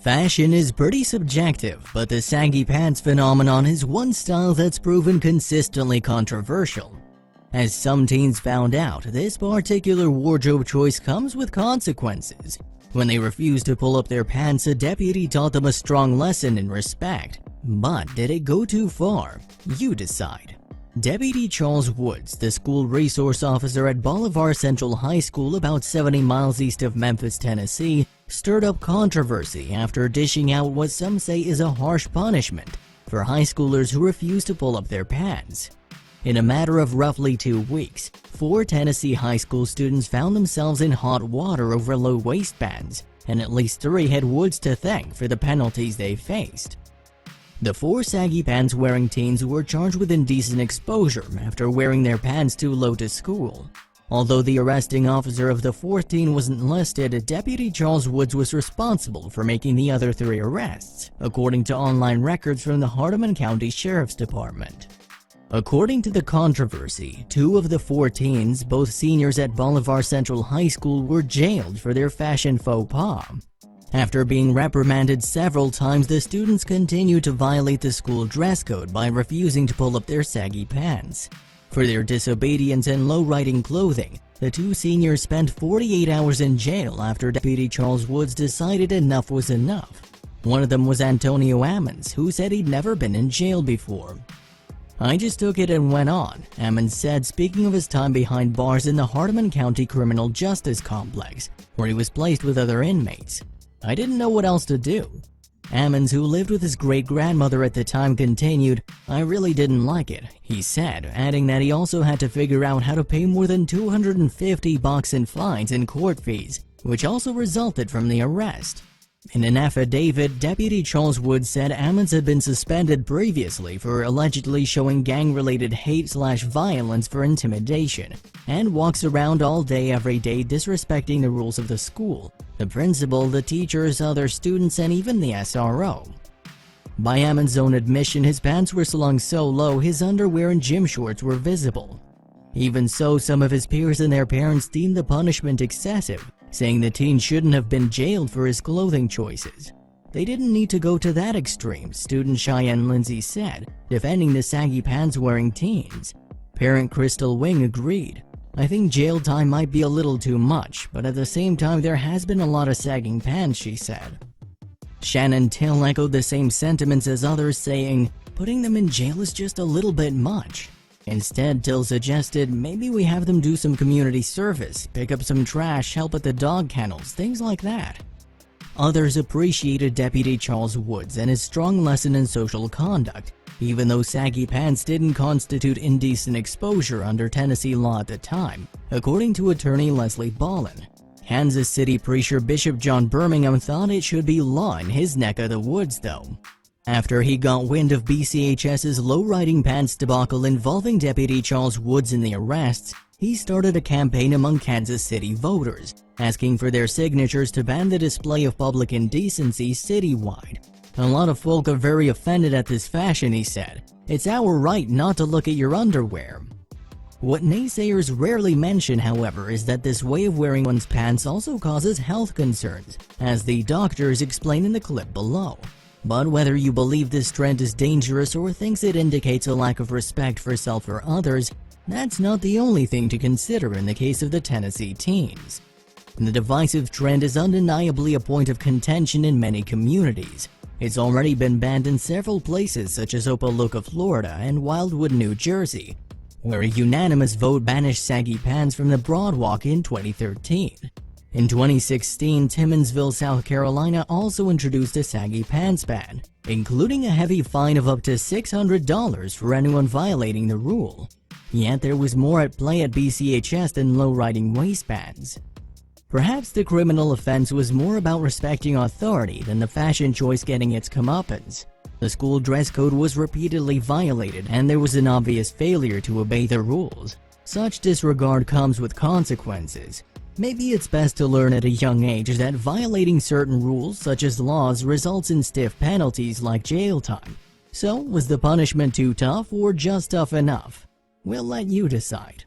Fashion is pretty subjective, but the saggy pants phenomenon is one style that's proven consistently controversial. As some teens found out, this particular wardrobe choice comes with consequences. When they refused to pull up their pants, a deputy taught them a strong lesson in respect. But did it go too far? You decide. Deputy Charles Woods, the school resource officer at Bolivar Central High School about 70 miles east of Memphis, Tennessee, stirred up controversy after dishing out what some say is a harsh punishment for high schoolers who refuse to pull up their pants. In a matter of roughly 2 weeks, 4 Tennessee high school students found themselves in hot water over low waistbands, and at least 3 had Woods to thank for the penalties they faced. The 4 saggy pants-wearing teens were charged with indecent exposure after wearing their pants too low to school. Although the arresting officer of the 4th teen wasn't listed, Deputy Charles Woods was responsible for making the other 3 arrests, according to online records from the Hardeman County Sheriff's Department. According to the controversy, 2 of the 4 teens, both seniors at Bolivar Central High School, were jailed for their fashion faux pas. After being reprimanded several times, the students continued to violate the school dress code by refusing to pull up their saggy pants. For their disobedience and low-riding clothing, the 2 seniors spent 48 hours in jail after Deputy Charles Woods decided enough was enough. One of them was Antonio Ammons, who said he'd never been in jail before. "I just took it and went on," Ammons said, speaking of his time behind bars in the Hardeman County Criminal Justice Complex, where he was placed with other inmates. "I didn't know what else to do." Ammons, who lived with his great-grandmother at the time, continued, "I really didn't like it," he said, adding that he also had to figure out how to pay more than $250 in fines and court fees, which also resulted from the arrest. In an affidavit, Deputy Charles Woods said Ammons had been suspended previously for allegedly showing gang-related hate/violence for intimidation, and walks around all day every day disrespecting the rules of the school, the principal, the teachers, other students, and even the SRO. By Ammons' own admission, his pants were slung so low his underwear and gym shorts were visible. Even so, some of his peers and their parents deemed the punishment excessive, saying the teen shouldn't have been jailed for his clothing choices. "They didn't need to go to that extreme," student Cheyenne Lindsay said, defending the saggy pants-wearing teens. Parent Crystal Wing agreed. "I think jail time might be a little too much, but at the same time there has been a lot of sagging pants," she said. Shannon Till echoed the same sentiments as others, saying, "Putting them in jail is just a little bit much." Instead, Till suggested maybe we have them do some community service, pick up some trash, help at the dog kennels, things like that. Others appreciated Deputy Charles Woods and his strong lesson in social conduct, even though saggy pants didn't constitute indecent exposure under Tennessee law at the time, according to attorney Leslie Ballin. Kansas City Preacher Bishop John Birmingham thought it should be law in his neck of the woods, though. After he got wind of BCHS's low-riding pants debacle involving Deputy Charles Woods in the arrests, he started a campaign among Kansas City voters, asking for their signatures to ban the display of public indecency citywide. "A lot of folk are very offended at this fashion," he said. "It's our right not to look at your underwear." What naysayers rarely mention, however, is that this way of wearing one's pants also causes health concerns, as the doctors explain in the clip below. But whether you believe this trend is dangerous or thinks it indicates a lack of respect for self or others, that's not the only thing to consider in the case of the Tennessee teens. The divisive trend is undeniably a point of contention in many communities. It's already been banned in several places such as Opa-locka, Florida and Wildwood, New Jersey, where a unanimous vote banished saggy pants from the Broadwalk in 2013. In 2016, Timmonsville, South Carolina also introduced a saggy pants ban, including a heavy fine of up to $600 for anyone violating the rule. Yet there was more at play at BCHS than low-riding waistbands. Perhaps the criminal offense was more about respecting authority than the fashion choice getting its comeuppance. The school dress code was repeatedly violated, and there was an obvious failure to obey the rules. Such disregard comes with consequences. Maybe it's best to learn at a young age that violating certain rules, such as laws, results in stiff penalties like jail time. So, was the punishment too tough or just tough enough? We'll let you decide.